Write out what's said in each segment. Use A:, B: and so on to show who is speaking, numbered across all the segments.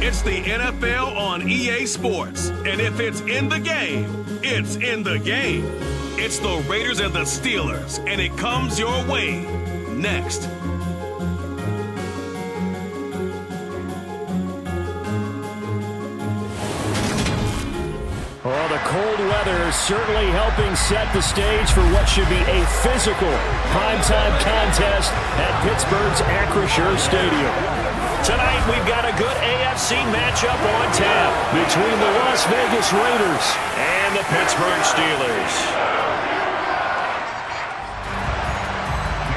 A: It's the NFL on EA Sports. And if it's in the game, it's in the game. It's the Raiders and the Steelers, and it comes your way next.
B: Well, the cold weather is certainly helping set the stage for what should be a physical primetime contest at Pittsburgh's Acrisure Stadium. Tonight, we've got a good AFC matchup on tap between the Las Vegas Raiders and the Pittsburgh Steelers.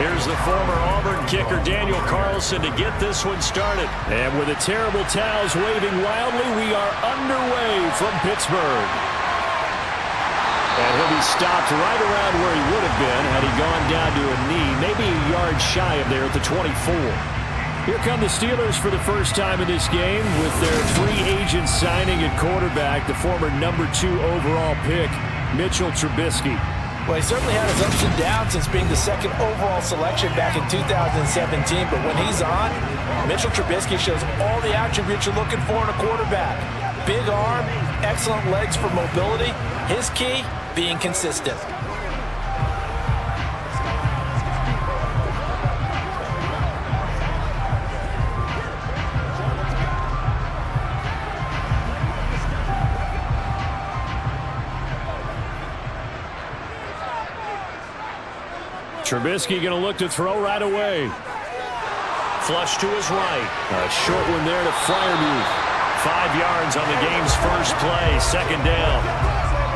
B: Here's the former Auburn kicker Daniel Carlson to get this one started. And with the terrible towels waving wildly, we are underway from Pittsburgh. And he'll be stopped right around where he would have been had he gone down to a knee, maybe a yard shy of there at the 24. Here come the Steelers for the first time in this game with their free agent signing at quarterback, the former number 2 overall pick, M.Trubisky.
C: Well, he certainly had his ups and downs since being the second overall selection back in 2017. But when he's on, M.Trubisky shows all the attributes you're looking for in a quarterback. Big arm, excellent legs for mobility. His key, being consistent.
B: Trubisky going to look to throw right away. Flush to his right. A short one there to Freiermuth. 5 yards on the game's first play. Second down.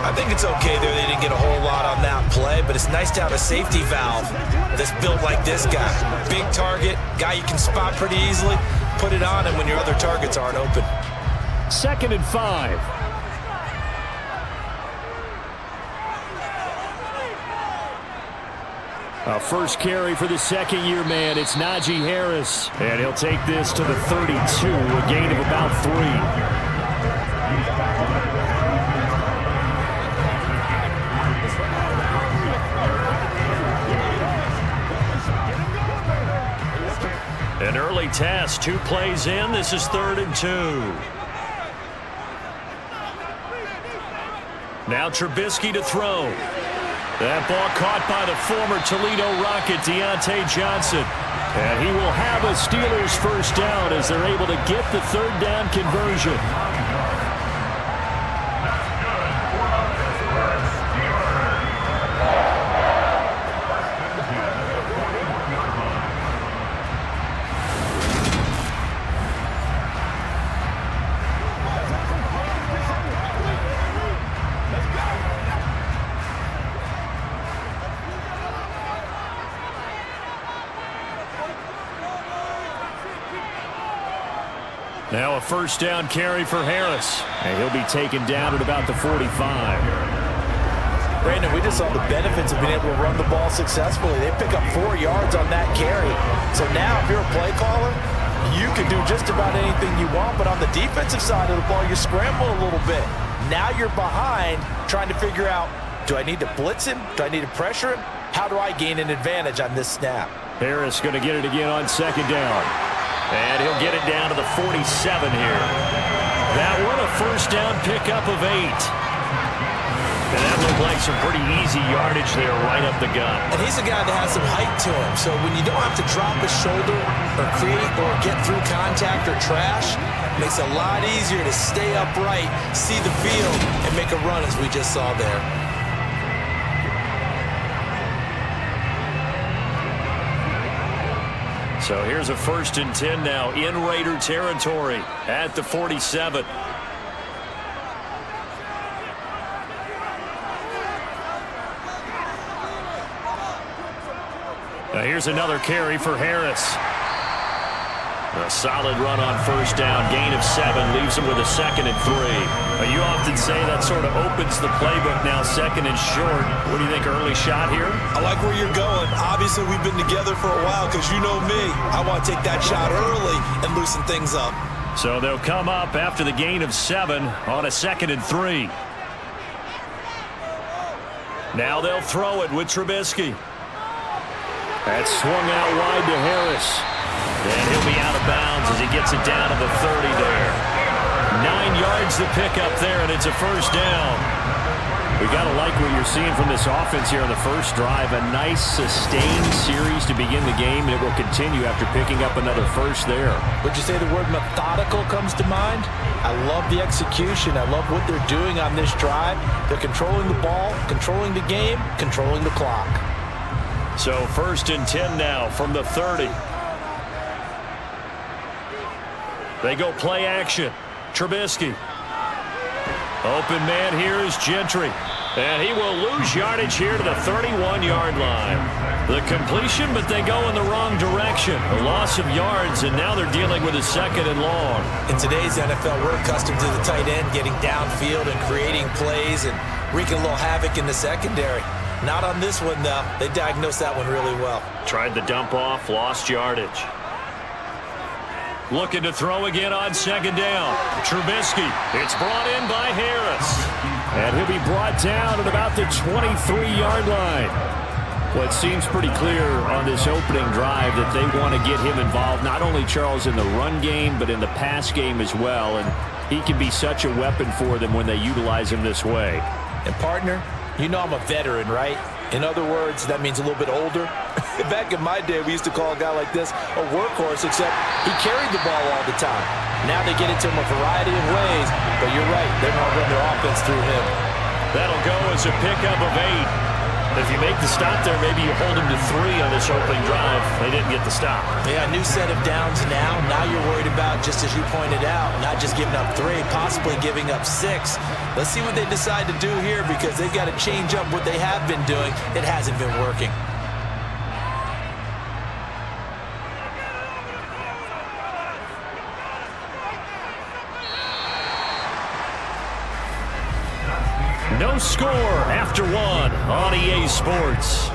C: I think it's okay there. They didn't get a whole lot on that play, but it's nice to have a safety valve that's built like this guy. Big target, guy you can spot pretty easily. Put it on him when your other targets aren't open.
B: 2nd and 5. A first carry for the second-year man. It's Najee Harris. And he'll take this to the 32, a gain of about 3. An early test, 2 plays in. This is 3rd and 2. Now Trubisky to throw. That ball caught by the former Toledo Rocket, Deontay Johnson. And he will have a Steelers first down as they're able to get the 3rd down conversion. Now a first down carry for Harris. And he'll be taken down at about the 45.
C: Brandon, we just saw the benefits of being able to run the ball successfully. They pick up 4 yards on that carry. So now if you're a play caller, you can do just about anything you want. But on the defensive side of the ball, you scramble a little bit. Now you're behind trying to figure out, do I need to blitz him? Do I need to pressure him? How do I gain an advantage on this snap?
B: Harris going to get it again on 2nd down. And he'll get it down to the 47 here. That one a first down pickup of 8. And that looked like some pretty easy yardage there right up the gut.
C: And he's a guy that has some height to him. So when you don't have to drop his shoulder or create or get through contact or trash, it makes it a lot easier to stay upright, see the field, and make a run as we just saw there.
B: So here's a 1st and 10 now in Raider territory at the 47. Now here's another carry for Harris. A solid run on first down, gain of 7, leaves him with a 2nd and 3. You often say that sort of opens the playbook now, 2nd and short. What do you think, early shot here?
C: I like where you're going. Obviously, we've been together for a while because you know me. I want to take that shot early and loosen things up.
B: So they'll come up after the gain of 7 on a 2nd and 3. Now they'll throw it with Trubisky. That's swung out wide to Harris. And he'll be out of bounds as he gets it down to the 30 there. 9 yards to pick up there, and it's a first down. We got to like what you're seeing from this offense here on the first drive. A nice, sustained series to begin the game, and it will continue after picking up another first there.
C: Would you say the word methodical comes to mind? I love the execution. I love what they're doing on this drive. They're controlling the ball, controlling the game, controlling the clock.
B: So 1st and 10 now from the 30. They go play action. Trubisky. Open man here is Gentry. And he will lose yardage here to the 31-yard line. The completion, but they go in the wrong direction. A loss of yards, and now they're dealing with a 2nd and long.
C: In today's NFL, we're accustomed to the tight end getting downfield and creating plays and wreaking a little havoc in the secondary. Not on this one, though. They diagnosed that one really well.
B: Tried the dump off, lost yardage. Looking to throw again on 2nd down. Trubisky. It's brought in by Harris. And he'll be brought down at about the 23-yard line. Well, it seems pretty clear on this opening drive that they want to get him involved, not only, Charles, in the run game, but in the pass game as well. And he can be such a weapon for them when they utilize him this way.
C: And, partner, you know I'm a veteran, right? In other words, that means a little bit older. Back in my day, we used to call a guy like this a workhorse, except he carried the ball all the time. Now they get it to him a variety of ways, but you're right, they want to run their offense through him.
B: That'll go as a pickup of 8. If you make the stop there, maybe you hold him to 3 on this opening drive. They didn't get the stop.
C: Yeah, a new set of downs now. Now you're worried about, just as you pointed out, not just giving up 3, possibly giving up 6. Let's see what they decide to do here, because they've got to change up what they have been doing. It hasn't been working.
B: No score after 1 on EA Sports.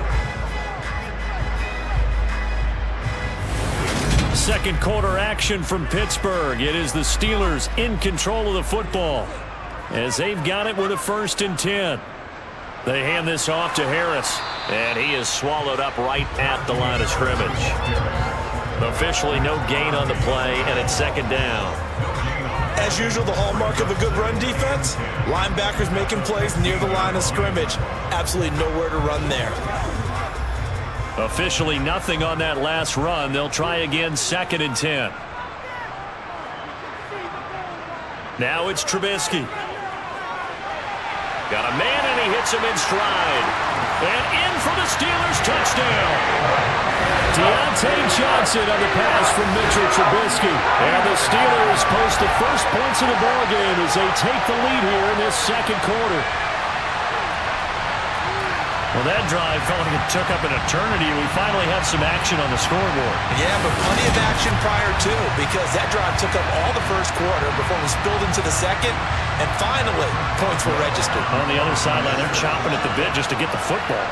B: Second quarter action from Pittsburgh. It is the Steelers in control of the football as they've got it with a 1st and 10. They hand this off to Harris, and he is swallowed up right at the line of scrimmage. Officially no gain on the play, and it's 2nd down.
C: As usual, the hallmark of a good run defense, linebackers making plays near the line of scrimmage. Absolutely nowhere to run there.
B: Officially nothing on that last run. They'll try again, 2nd and 10. Now it's Trubisky. Got a man, and he hits him in stride. And in for the Steelers touchdown. Deontay Johnson on the pass from Trubisky. And the Steelers post the first points of the ballgame as they take the lead here in this 2nd quarter. Well, that drive felt like it took up an eternity. We finally have some action on the scoreboard.
C: Yeah, but plenty of action prior to, because that drive took up all the first quarter before we spilled into the 2nd, and finally, points were registered.
B: On the other sideline, they're chomping at the bit just to get the football.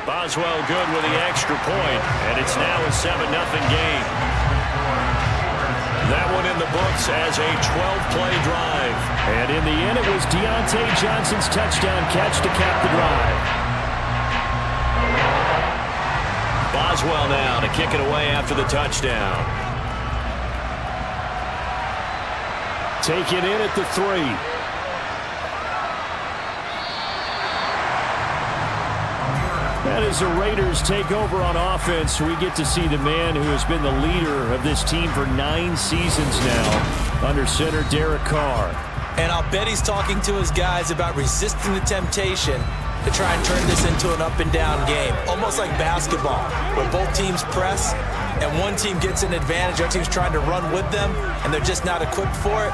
B: Boswell good with the extra point, and it's now a 7-0 game. That one in the books as a 12-play drive. And in the end, it was Deontay Johnson's touchdown catch to cap the drive. Boswell now to kick it away after the touchdown. Take it in at the 3. And as the Raiders take over on offense, we get to see the man who has been the leader of this team for 9 seasons now, under center Derek Carr.
C: And I'll bet he's talking to his guys about resisting the temptation to try and turn this into an up-and-down game, almost like basketball, where both teams press, and one team gets an advantage, the other team's trying to run with them, and they're just not equipped for it.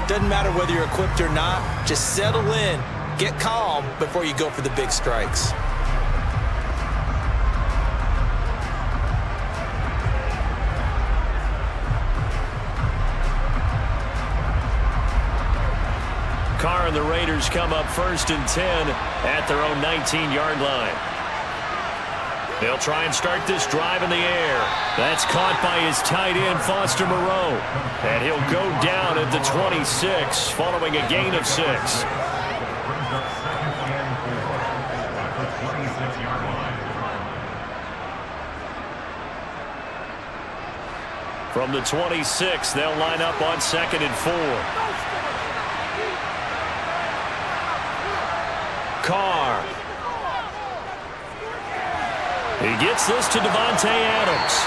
C: Doesn't matter whether you're equipped or not. Just settle in, get calm before you go for the big strikes.
B: Carr and the Raiders come up 1st and 10 at their own 19-yard line. They'll try and start this drive in the air. That's caught by his tight end, Foster Moreau. And he'll go down at the 26 following a gain of 6. From the 26, they'll line up on 2nd and 4. Carr. He gets this to Devontae Adams.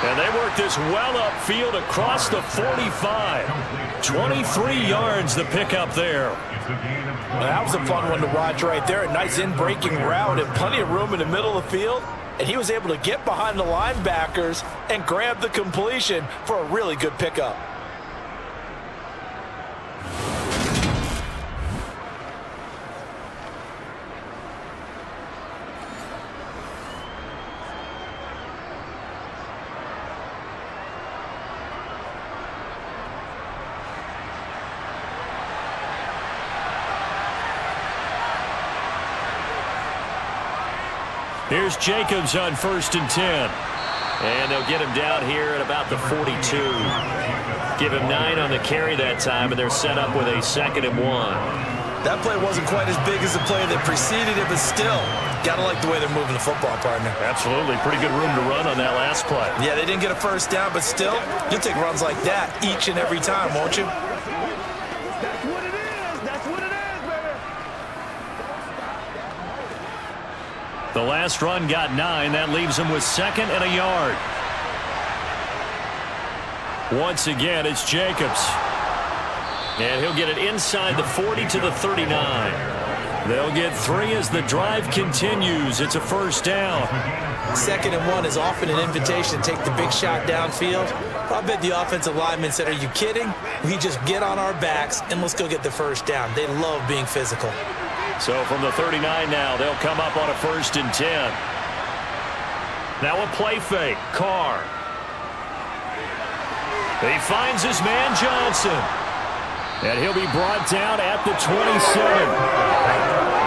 B: And they work this well upfield across the 45. 23 yards the pickup there.
C: Well, that was a fun one to watch right there. A nice in-breaking route and plenty of room in the middle of the field. And he was able to get behind the linebackers and grab the completion for a really good pickup.
B: Here's Jacobs on 1st and 10. And they'll get him down here at about the 42. Give him 9 on the carry that time, and they're set up with a 2nd and 1.
C: That play wasn't quite as big as the play that preceded it, but still, gotta like the way they're moving the football, partner.
B: Absolutely. Pretty good room to run on that last play.
C: Yeah, they didn't get a first down, but still, you'll take runs like that each and every time, won't you?
B: The last run got 9. That leaves him with 2nd and a yard. Once again, it's Jacobs. And he'll get it inside the 40 to the 39. They'll get 3 as the drive continues. It's a first down.
C: 2nd and 1 is often an invitation to take the big shot downfield. I bet the offensive lineman said, are you kidding? We just get on our backs and let's go get the first down. They love being physical.
B: So from the 39 now, they'll come up on a 1st and 10. Now a play fake. Carr. He finds his man Johnson. And he'll be brought down at the 27.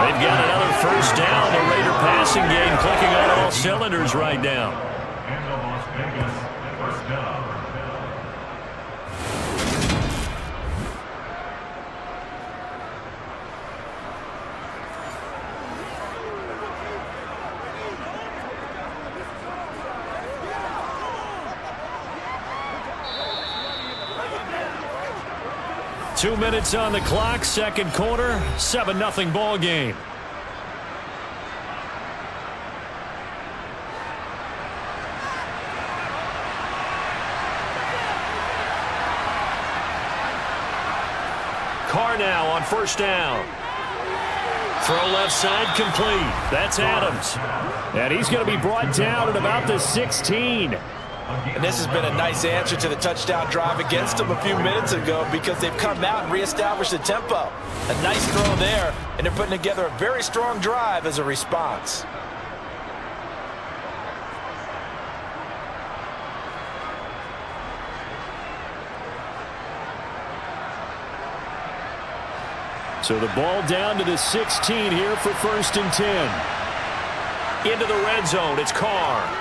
B: They've got another first down. The Raider passing game clicking on all cylinders right now. 2 minutes on the clock, 2nd quarter, 7-0 ball game. Carr now on 1st down. Throw left side complete. That's Adams. And he's going to be brought down at about the 16.
C: And this has been a nice answer to the touchdown drive against them a few minutes ago because they've come out and reestablished the tempo. A nice throw there, and they're putting together a very strong drive as a response.
B: So the ball down to the 16 here for 1st and 10. Into the red zone, it's Carr.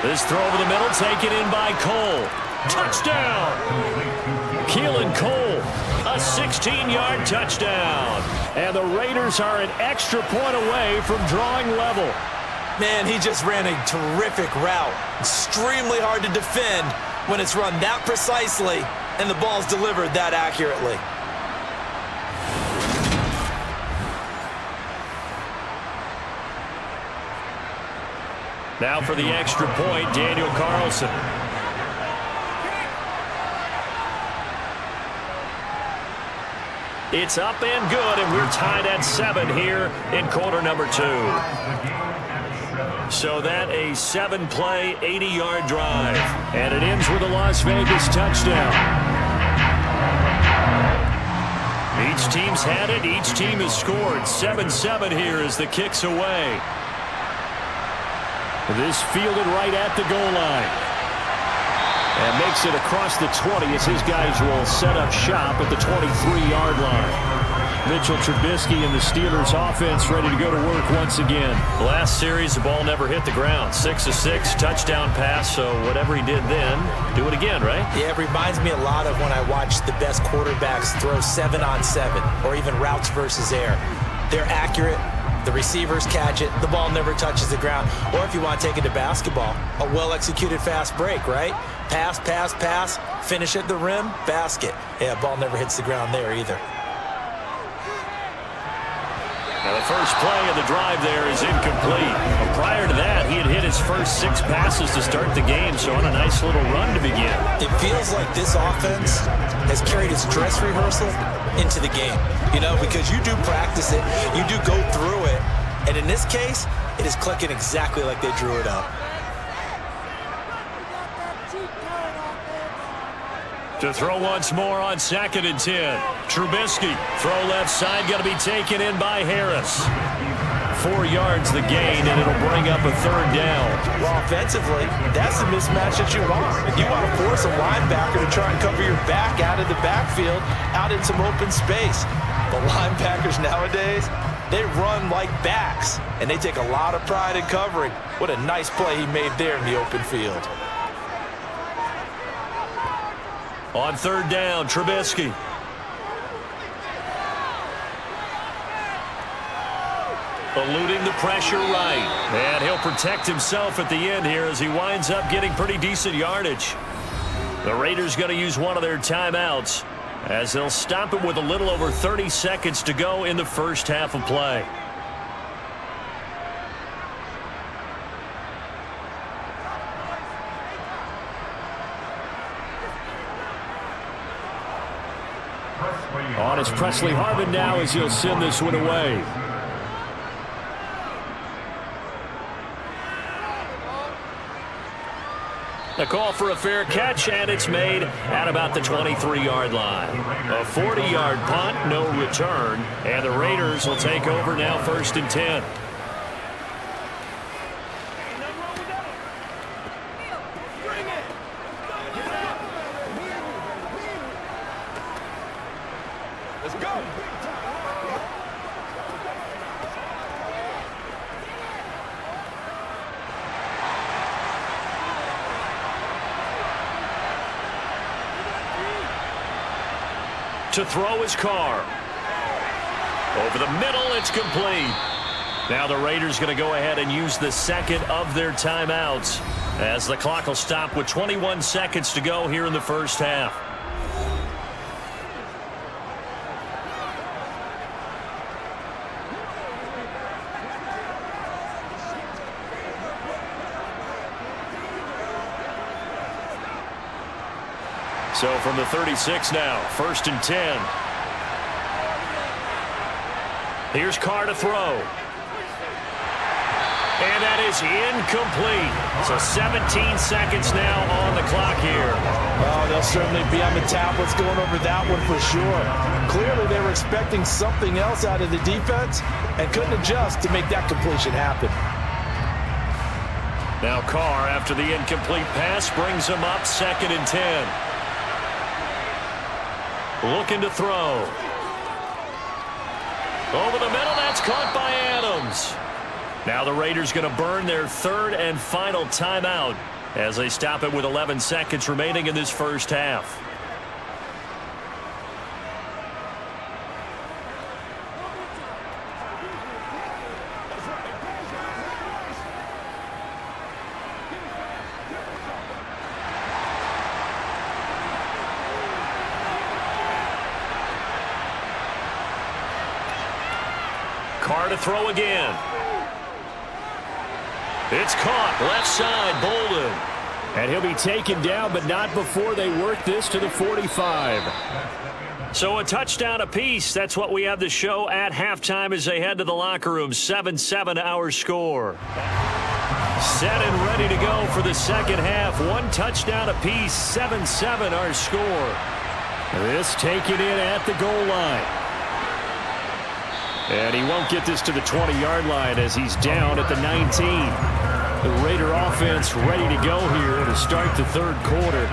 B: This throw over the middle, taken in by Cole. Touchdown! Keelan Cole, a 16-yard touchdown. And the Raiders are an extra point away from drawing level.
C: Man, he just ran a terrific route. Extremely hard to defend when it's run that precisely and the ball's delivered that accurately.
B: Now for the extra point, Daniel Carlson. It's up and good, and we're tied at 7 here in quarter number 2. So that a 7-play, 80-yard drive. And it ends with a Las Vegas touchdown. Each team's had it. Each team has scored. 7-7 here as the kick's away. This fielded right at the goal line. And makes it across the 20 as his guys will set up shop at the 23-yard line. M.Trubisky and the Steelers offense ready to go to work once again. Last series, the ball never hit the ground. 6 of 6, touchdown pass, so whatever he did then, do it again, right?
C: Yeah, it reminds me a lot of when I watch the best quarterbacks throw 7-on-7 or even routes versus air. They're accurate. The receivers catch it, the ball never touches the ground. Or if you want to take it to basketball, a well-executed fast break, right? Pass, pass, pass, finish at the rim, basket. Yeah, ball never hits the ground there either.
B: Now the first play of the drive there is incomplete. But prior to that, he had hit his first 6 passes to start the game, so on a nice little run to begin.
C: It feels like this offense has carried its dress rehearsal into the game. You know, because you do practice it, you do go through it, and in this case, it is clicking exactly like they drew it up.
B: To throw once more on 2nd and 10. Trubisky, throw left side, going to be taken in by Harris. 4 yards the gain, and it'll bring up a 3rd down.
C: Well, offensively, that's the mismatch that you want. You want to force a linebacker to try and cover your back out of the backfield, out in some open space. The linebackers nowadays, they run like backs, and they take a lot of pride in covering. What a nice play he made there in the open field.
B: On 3rd down, Trubisky. Eluding the pressure right. And he'll protect himself at the end here as he winds up getting pretty decent yardage. The Raiders going to use one of their timeouts as they'll stop him with a little over 30 seconds to go in the first half of play. On is Presley Harvin now as he'll send this one away. The call for a fair catch, and it's made at about the 23-yard line. A 40-yard punt, no return, and the Raiders will take over now 1st and 10. To throw his Carr. Over the middle, it's complete. Now the Raiders going to go ahead and use the 2nd of their timeouts as the clock will stop with 21 seconds to go here in the first half. So from the 36 now, 1st and 10. Here's Carr to throw. And that is incomplete. So 17 seconds now on the clock here.
C: Oh, they'll certainly be on the tablets going over that one for sure. Clearly they were expecting something else out of the defense and couldn't adjust to make that completion happen.
B: Now Carr, after the incomplete pass, brings him up 2nd and 10. Looking to throw. Over the middle, that's caught by Adams. Now the Raiders going to burn their 3rd and final timeout as they stop it with 11 seconds remaining in this first half. Carr to throw again. It's caught left side, Bolden. And he'll be taken down, but not before they work this to the 45. So a touchdown apiece. That's what we have to show at halftime as they head to the locker room. 7-7 our score. Set and ready to go for the second half. 1 touchdown apiece. 7-7 our score. This taken in at the goal line. And he won't get this to the 20-yard line as he's down at the 19. The Raider offense ready to go here to start the 3rd quarter.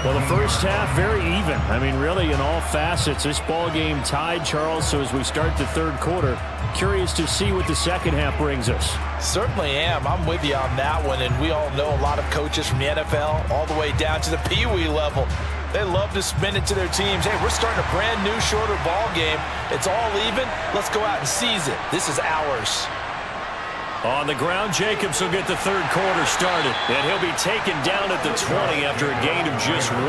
B: Well, the first half very even. I mean, really in all facets. This ball game tied, Charles. So as we start the 3rd quarter, curious to see what the second half brings us.
C: Certainly am. I'm with you on that one. And we all know a lot of coaches from the NFL all the way down to the Pee Wee level. They love to spin it to their teams. Hey, we're starting a brand new, shorter ball game. It's all even. Let's go out and seize it. This is ours.
B: On the ground, Jacobs will get the third quarter started, and he'll be taken down at the 20 after a gain of just 1.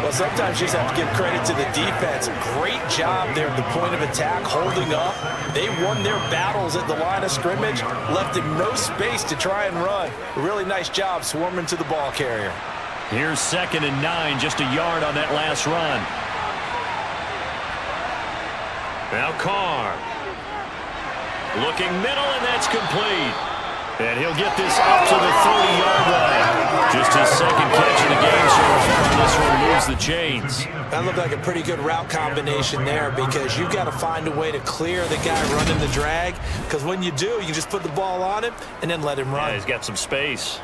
C: Well, sometimes you just have to give credit to the defense. Great job there at the point of attack, holding up. They won their battles at the line of scrimmage, left him no space to try and run. A really nice job swarming to the ball carrier.
B: Here's 2nd and 9, just a yard on that last run. Now Carr. Looking middle, and that's complete. And he'll get this up to the 30-yard line. Just his second catch of the game so far. This one moves the chains.
C: That looked like a pretty good route combination there because you've got to find a way to clear the guy running the drag. Because when you do, you just put the ball on him and then let him run.
B: Yeah, he's got some space.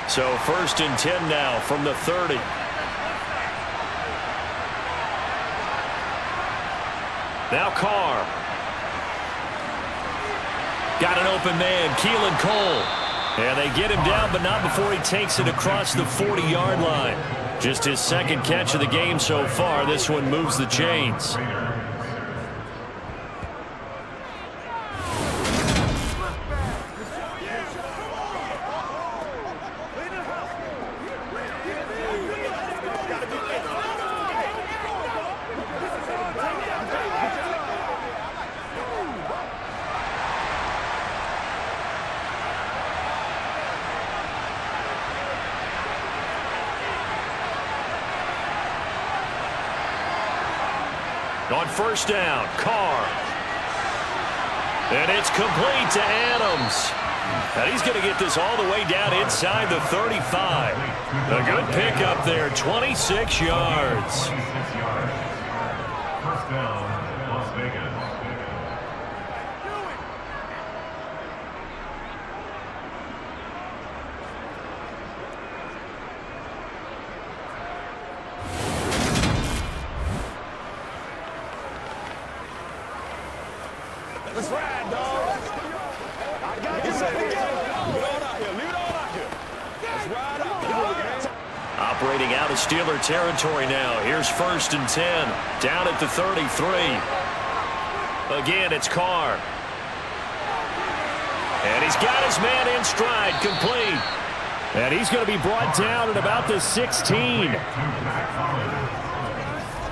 B: So 1st and 10 now from the 30. Now Carr. Got an open man, Keelan Cole. And they get him down, but not before he takes it across the 40-yard line. Just his second catch of the game so far. This one moves the chains. On 1st down, Carr. And it's complete to Adams. And he's going to get this all the way down inside the 35. A good pickup there, 26 yards.
D: First down, Las Vegas.
E: Let's ride, dog. I got you. Leave it all out here. Leave it all out here. Let's ride out.
B: Operating out of Steeler territory now. Here's 1st and 10. Down at the 33. Again, it's Carr. And he's got his man in stride, complete. And he's going to be brought down at about the 16.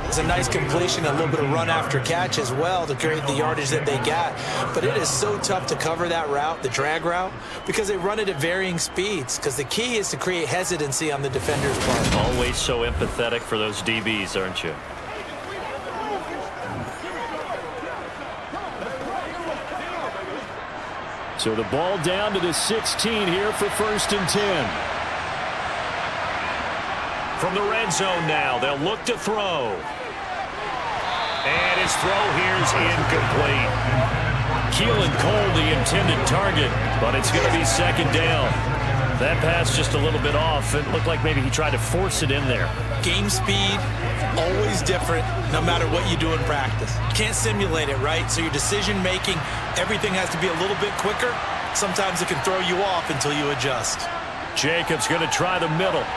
C: It's a nice completion, a little bit of run after catch as well to create the yardage that they got. But it is so tough to cover that route, the drag route, because they run it at varying speeds. Because the key is to create hesitancy on the defender's part.
B: Always so empathetic for those DBs, aren't you? So the ball down to the 16 here for 1st and 10. From the red zone now, they'll look to throw. And his throw here is incomplete. Keelan Cole, the intended target, but it's going to be 2nd down. That pass just a little bit off. It looked like maybe he tried to force it in there.
C: Game speed, always different, no matter what you do in practice. Can't simulate it, right? So your decision-making, everything has to be a little bit quicker. Sometimes it can throw you off until you adjust.
B: Jacobs going to try the middle.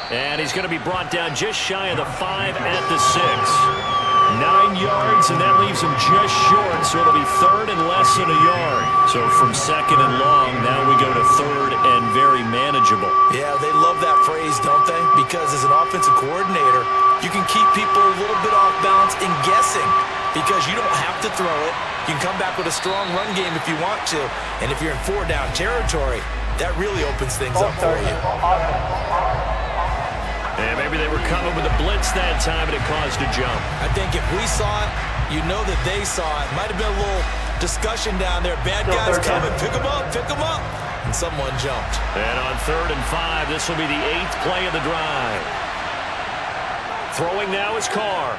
B: And he's going to be brought down just shy of the 5 at the 6. 9 yards, and that leaves him just short, so it'll be 3rd and less than a yard. So from 2nd and long, now we go to 3rd and very manageable.
C: Yeah, they love that phrase, don't they? Because as an offensive coordinator, you can keep people a little bit off balance and guessing because you don't have to throw it. You can come back with a strong run game if you want to, and if you're in 4-down territory, that really opens things up for you.
B: And maybe they were coming with a blitz that time, and it caused a jump.
C: I think if we saw it, you know that they saw it. Might have been a little discussion down there. Bad guys coming. Pick them up. Pick them up. And someone jumped.
B: And on 3rd and 5, this will be the 8th play of the drive. Throwing now is Carr.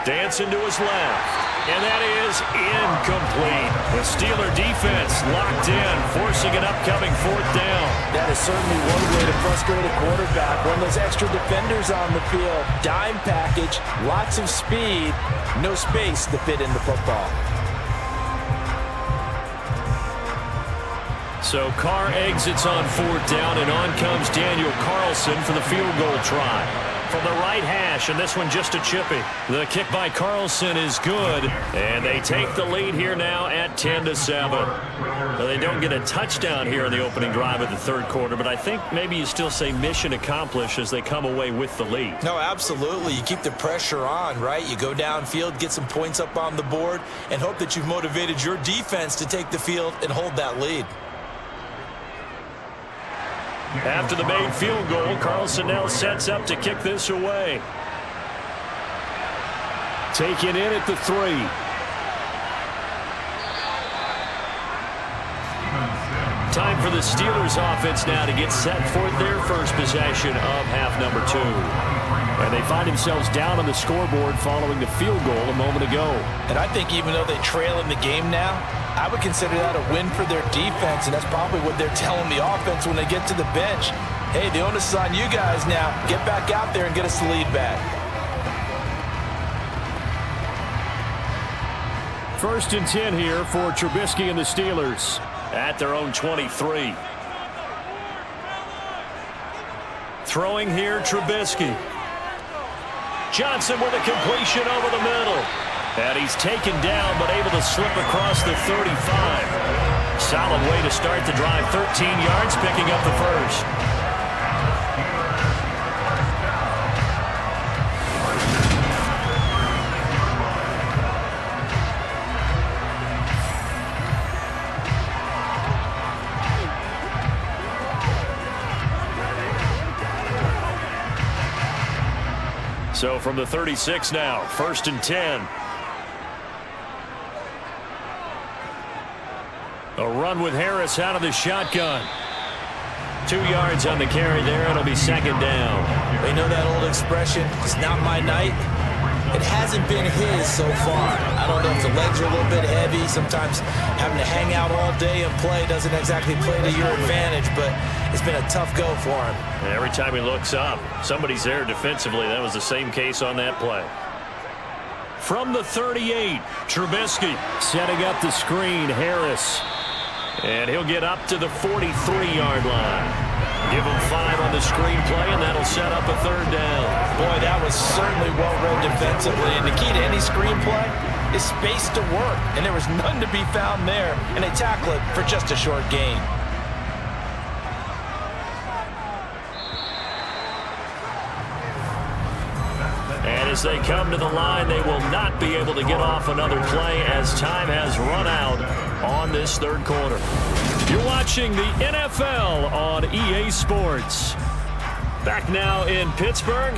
B: Dancing to his left. And that is incomplete. The Steeler defense locked in, forcing an upcoming fourth down.
C: That is certainly one way to frustrate a quarterback. One of those extra defenders on the field. Dime package, lots of speed, no space to fit in the football.
B: So Carr exits on fourth down, and on comes Daniel Carlson for the field goal try. From the right hash, and this one just a chippy. The kick by Carlson is good, and they take the lead here now at 10-7. Well, they don't get a touchdown here in the opening drive of the third quarter, but I think maybe you still say mission accomplished as they come away with the lead.
C: No, absolutely. You keep the pressure on, right? You go downfield, get some points up on the board, and hope that you've motivated your defense to take the field and hold that lead.
B: After the made field goal, Carlson now sets up to kick this away. Taken in at the 3. Time for the Steelers offense now to get set for their first possession of half number 2. And they find themselves down on the scoreboard following the field goal a moment ago.
C: And I think even though they trail in the game now, I would consider that a win for their defense, and that's probably what they're telling the offense when they get to the bench. Hey, the onus is on you guys now. Get back out there and get us the lead back.
B: First and 10 here for Trubisky and the Steelers at their own 23. Throwing here, Trubisky. Johnson with a completion over the middle. And he's taken down, but able to slip across the 35. Solid way to start the drive. 13 yards, picking up the first. So from the 36 now, first and 10. A run with Harris out of the shotgun. 2 yards on the carry there. It'll be second down.
C: They know that old expression, it's not my night. It hasn't been his so far. I don't know if the legs are a little bit heavy. Sometimes having to hang out all day and play doesn't exactly play to your advantage, but it's been a tough go for him.
B: And every time he looks up, somebody's there defensively. That was the same case on that play. From the 38, Trubisky setting up the screen, Harris. And he'll get up to the 43-yard line. Give him 5 on the screenplay, and that'll set up a third down.
C: Boy, that was certainly well-read defensively. And the key to any screenplay is space to work. And there was none to be found there. And they tackle it for just a short gain.
B: And as they come to the line, they will not be able to get off another play as time has run out on this third quarter. You're watching the NFL on EA Sports. Back now in Pittsburgh.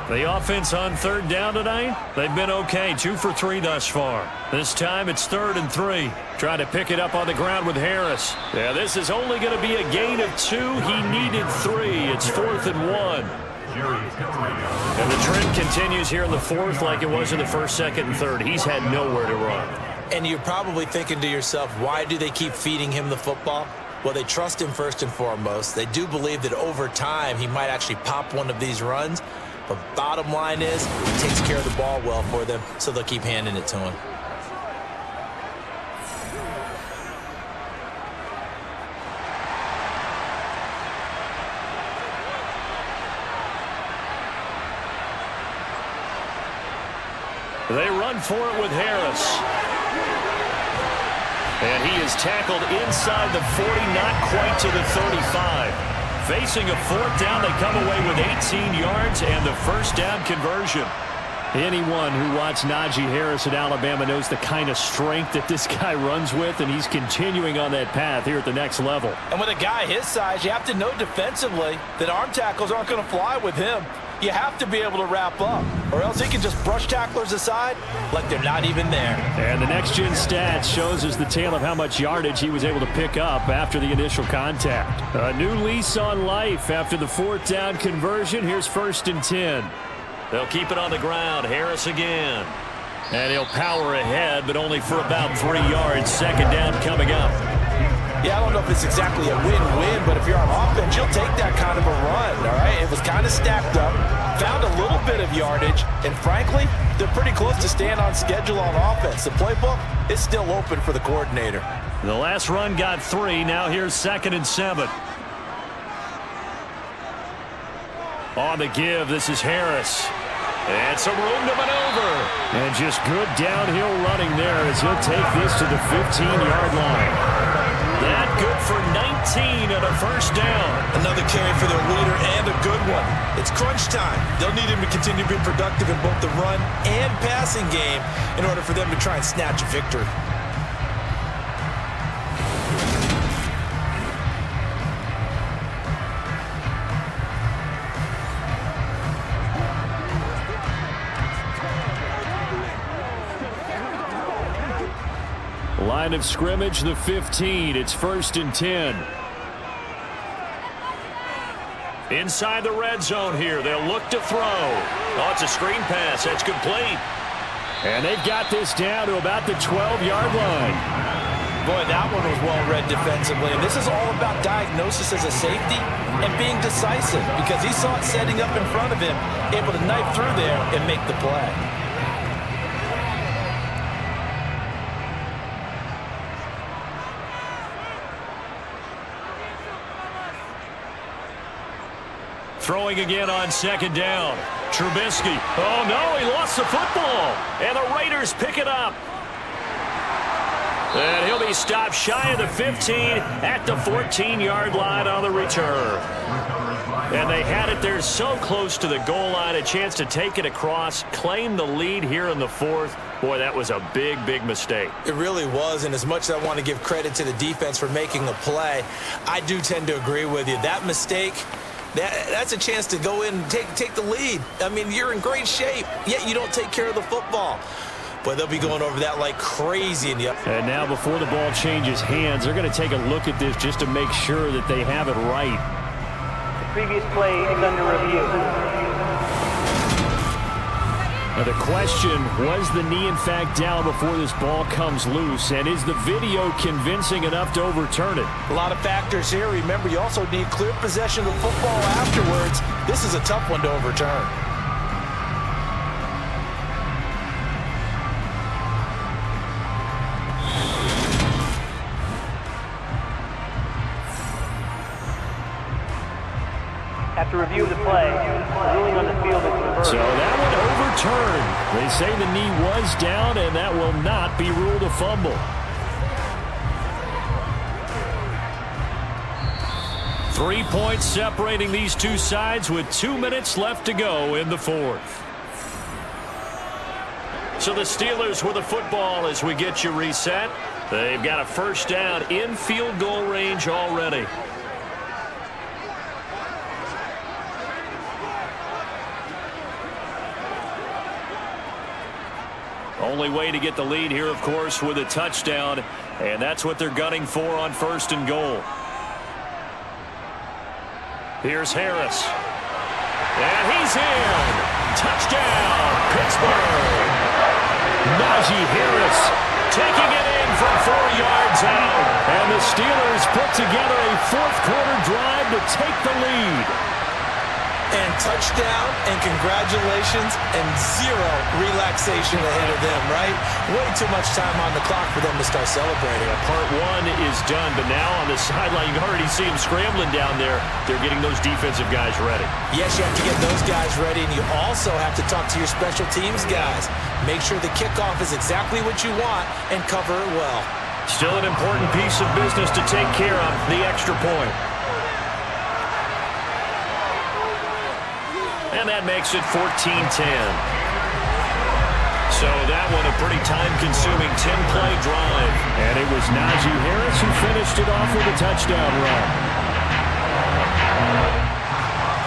B: The offense on third down tonight, they've been okay. 2 for 3 thus far. This time it's 3rd and 3. Trying to pick it up on the ground with Harris. Yeah, this is only going to be a gain of 2. He needed 3. It's 4th and 1. And the trend continues here in the 4th like it was in the 1st, 2nd, and 3rd. He's had nowhere to run.
C: And you're probably thinking to yourself, why do they keep feeding him the football? Well, they trust him first and foremost. They do believe that over time he might actually pop one of these runs. But bottom line is, he takes care of the ball well for them, so they'll keep handing it to him.
B: They run for it with Harris. And he is tackled inside the 40, not quite to the 35. Facing a 4th down, they come away with 18 yards and the first down conversion. Anyone who watched Najee Harris at Alabama knows the kind of strength that this guy runs with, and he's continuing on that path here at the next level.
C: And with a guy his size, you have to know defensively that arm tackles aren't going to fly with him. You have to be able to wrap up, or else he can just brush tacklers aside like they're not even there.
B: And the next-gen stats shows us the tale of how much yardage he was able to pick up after the initial contact. A new lease on life after the 4th down conversion. Here's 1st and 10. They'll keep it on the ground. Harris again. And he'll power ahead, but only for about 3 yards. Second down coming up.
C: Yeah, I don't know if it's exactly a win-win, but if you're on offense, you'll take that kind of a run, all right? It was kind of stacked up, found a little bit of yardage, and frankly, they're pretty close to staying on schedule on offense. The playbook is still open for the coordinator.
B: The last run got 3. Now here's 2nd and 7. On the give, this is Harris. And some room to maneuver. And just good downhill running there as he'll take this to the 15-yard line. That good for 19 and a first down.
C: Another carry for their leader and a good one. It's crunch time. They'll need him to continue to be productive in both the run and passing game in order for them to try and snatch a victory.
B: Line of scrimmage, the 15. It's 1st and 10. Inside the red zone here. They'll look to throw. Oh, it's a screen pass. That's complete. And they've got this down to about the 12-yard line.
C: Boy, that one was well-read defensively. And this is all about diagnosis as a safety and being decisive because he saw it setting up in front of him, able to knife through there and make the play.
B: Throwing again on 2nd down. Trubisky. Oh, no, he lost the football. And the Raiders pick it up. And he'll be stopped shy of the 15 at the 14-yard line on the return. And they had it there so close to the goal line, a chance to take it across, claim the lead here in the 4th. Boy, that was a big, big mistake.
C: It really was, and as much as I want to give credit to the defense for making a play, I do tend to agree with you. That mistake, that's a chance to go in and take the lead. I mean, you're in great shape, yet you don't take care of the football. But they'll be going over that like crazy.
B: And now before the ball changes hands, they're going to take a look at this just to make sure that they have it right.
F: The previous play is under review.
B: Now the question, was the knee in fact down before this ball comes loose? And is the video convincing enough to overturn it?
C: A lot of factors here. Remember, you also need clear possession of the football afterwards. This is a tough one to overturn.
F: After review of the play, the ruling on the field is reversed.
B: So that one overturned. They say the knee was down, and that will not be ruled a fumble. 3 points separating these two sides with 2 minutes left to go in the 4th. So the Steelers with the football as we get you reset. They've got a first down in field goal range already. Only way to get the lead here, of course, with a touchdown, and that's what they're gunning for on 1st and goal. Here's Harris. And he's in. Touchdown, Pittsburgh. Najee Harris taking it in from 4 yards out. And the Steelers put together a 4th-quarter drive to take the lead.
C: And touchdown, and congratulations, and zero relaxation ahead of them, right? Way too much time on the clock for them to start celebrating.
B: Part 1 is done, but now on the sideline, you can already see them scrambling down there. They're getting those defensive guys ready.
C: Yes, you have to get those guys ready, and you also have to talk to your special teams guys. Make sure the kickoff is exactly what you want and cover it well.
B: Still an important piece of business to take care of, the extra point. And that makes it 14-10. So that one a pretty time-consuming 10-play drive. And it was Najee Harris who finished it off with a touchdown run.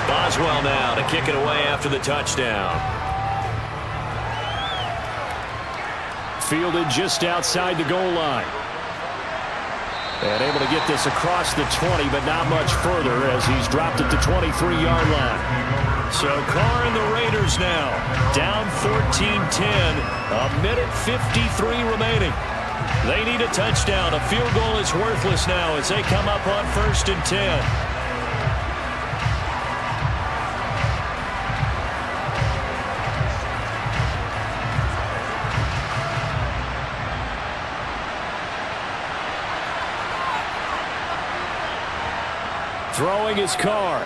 B: Boswell now to kick it away after the touchdown. Fielded just outside the goal line. And able to get this across the 20, but not much further as he's dropped it to 23-yard line. So Carr and the Raiders now down 14-10, a minute 53 remaining. They need a touchdown. A field goal is worthless now as they come up on 1st and 10. Throwing his Carr.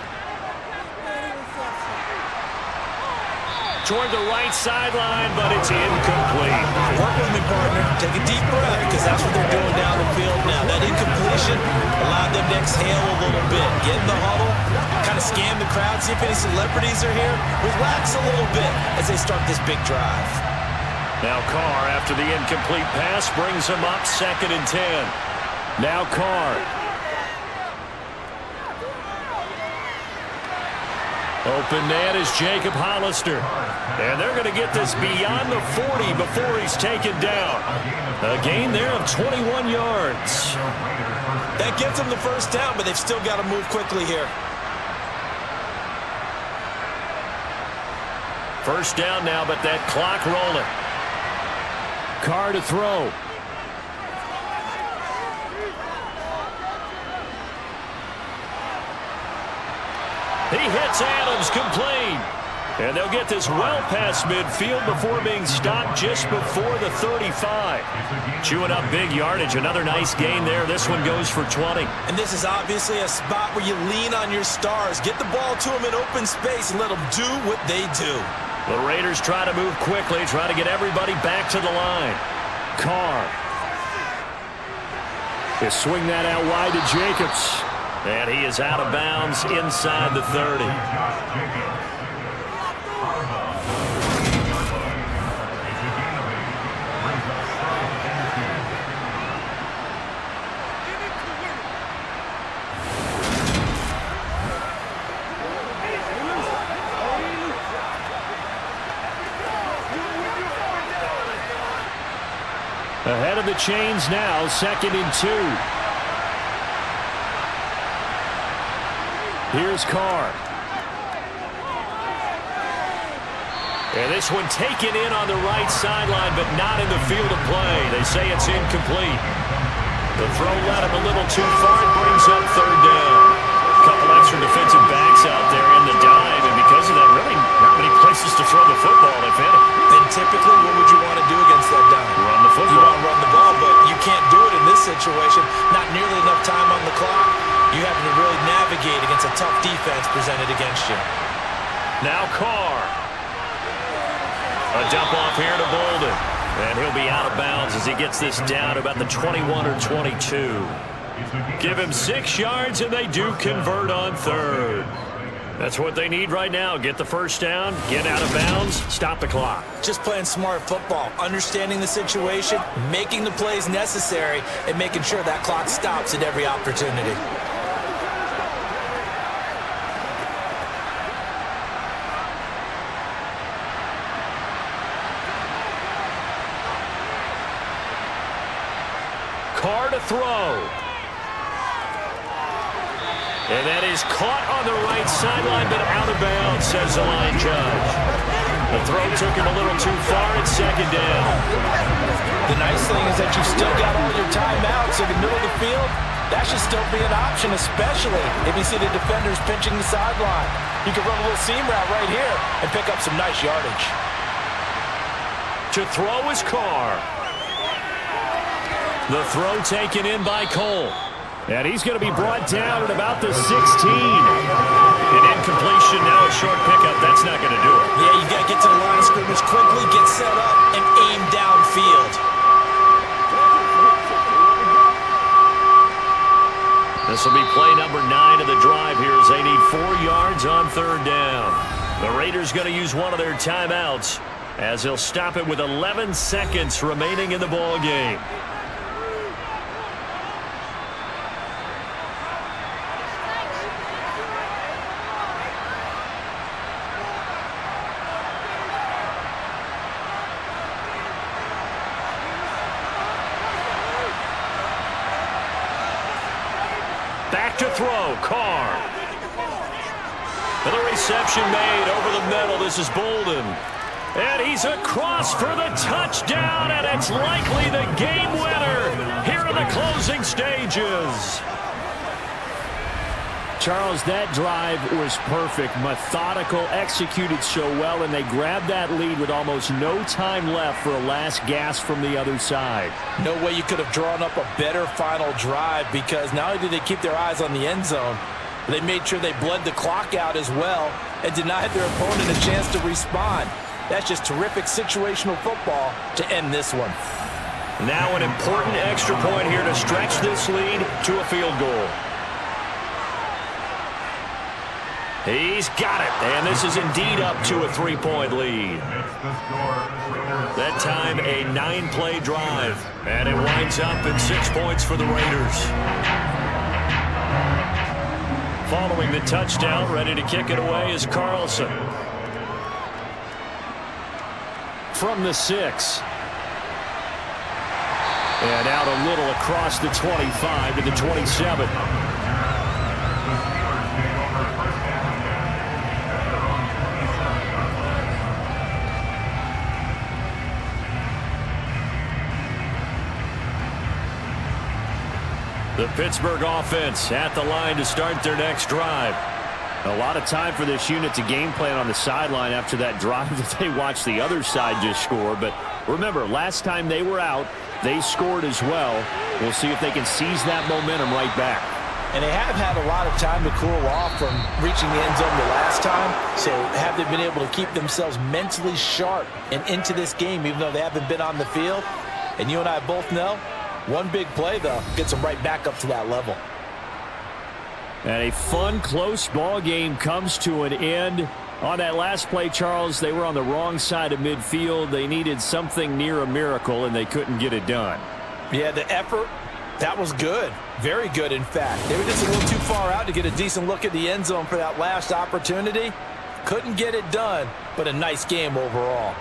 B: Toward the right sideline, but it's incomplete.
C: Work with me, partner. Take a deep breath, because that's what they're doing down the field now. That incompletion allowed them to exhale a little bit. Get in the huddle, kind of scan the crowd, see if any celebrities are here. Relax a little bit as they start this big drive.
B: Now Carr, after the incomplete pass, brings him up 2nd and 10. Now Carr. Open net is Jacob Hollister. And they're going to get this beyond the 40 before he's taken down. A gain there of 21 yards.
C: That gets them the first down, but they've still got to move quickly here.
B: First down now, but that clock rolling. Carr to throw. He hits Adams, complete. And they'll get this well past midfield before being stopped just before the 35. Chewing up big yardage. Another nice gain there. This one goes for 20.
C: And this is obviously a spot where you lean on your stars. Get the ball to them in open space and let them do what they do.
B: The Raiders try to move quickly, try to get everybody back to the line. Carr. They swing that out wide to Jacobs. And he is out of bounds inside the 30. Ahead of the chains now, 2nd and 2. Here's Carr. And this one taken in on the right sideline, but not in the field of play. They say it's incomplete. The throw led him a little too far. It brings up 3rd down. A couple extra defensive backs out there in the dive, and because of that, really not many places to throw the football, if any.
C: And typically, what would you want to do against that dive?
B: Run the football.
C: You want to run the ball, but you can't do it in this situation. Not nearly enough time on the clock. You have to really navigate against a tough defense presented against you.
B: Now Carr. A dump off here to Bolden. And he'll be out of bounds as he gets this down to about the 21 or 22. Give him 6 yards, and they do convert on 3rd. That's what they need right now. Get the first down, get out of bounds, stop the clock.
C: Just playing smart football, understanding the situation, making the plays necessary, and making sure that clock stops at every opportunity.
B: Carr to throw. And that is caught on the right sideline, but out of bounds, says the line judge. The throw took him a little too far. It's 2nd down.
C: The nice thing is that you've still got all your timeouts in the middle of the field. That should still be an option, especially if you see the defenders pinching the sideline. You can run a little seam route right here and pick up some nice yardage.
B: To throw is Carr. The throw taken in by Cole. And he's going to be brought down at about the 16. An incompletion, now a short pickup. That's not going to do it.
C: Yeah, you got to get to the line of scrimmage quickly, get set up, and aim downfield.
B: This will be play number 9 of the drive here as they need 4 yards on 3rd down. The Raiders going to use one of their timeouts as they'll stop it with 11 seconds remaining in the ball game. Back to throw, Carr. And the reception made over the middle. This is Bolden. And he's across for the touchdown, and it's likely the game winner here in the closing stages. Charles, that drive was perfect, methodical, executed so well, and they grabbed that lead with almost no time left for a last gasp from the other side.
C: No way you could have drawn up a better final drive, because not only did they keep their eyes on the end zone, but they made sure they bled the clock out as well and denied their opponent a chance to respond. That's just terrific situational football to end this one.
B: Now an important extra point here to stretch this lead to a field goal. He's got it, and this is indeed up to a 3-point lead. That time a 9-play drive, and it winds up in 6 points for the Raiders. Following the touchdown, ready to kick it away is Carlson. From the 6. And out a little across the 25 to the 27. The Pittsburgh offense at the line to start their next drive. A lot of time for this unit to game plan on the sideline after that drive that they watched the other side just score. But remember, last time they were out, they scored as well. We'll see if they can seize that momentum right back.
C: And they have had a lot of time to cool off from reaching the end zone the last time. So have they been able to keep themselves mentally sharp and into this game, even though they haven't been on the field? And you and I both know, one big play, though, gets them right back up to that level.
B: And a fun, close ball game comes to an end. On that last play, Charles, they were on the wrong side of midfield. They needed something near a miracle, and they couldn't get it done.
C: Yeah, the effort, that was good. Very good, in fact. They were just a little too far out to get a decent look at the end zone for that last opportunity. Couldn't get it done, but a nice game overall.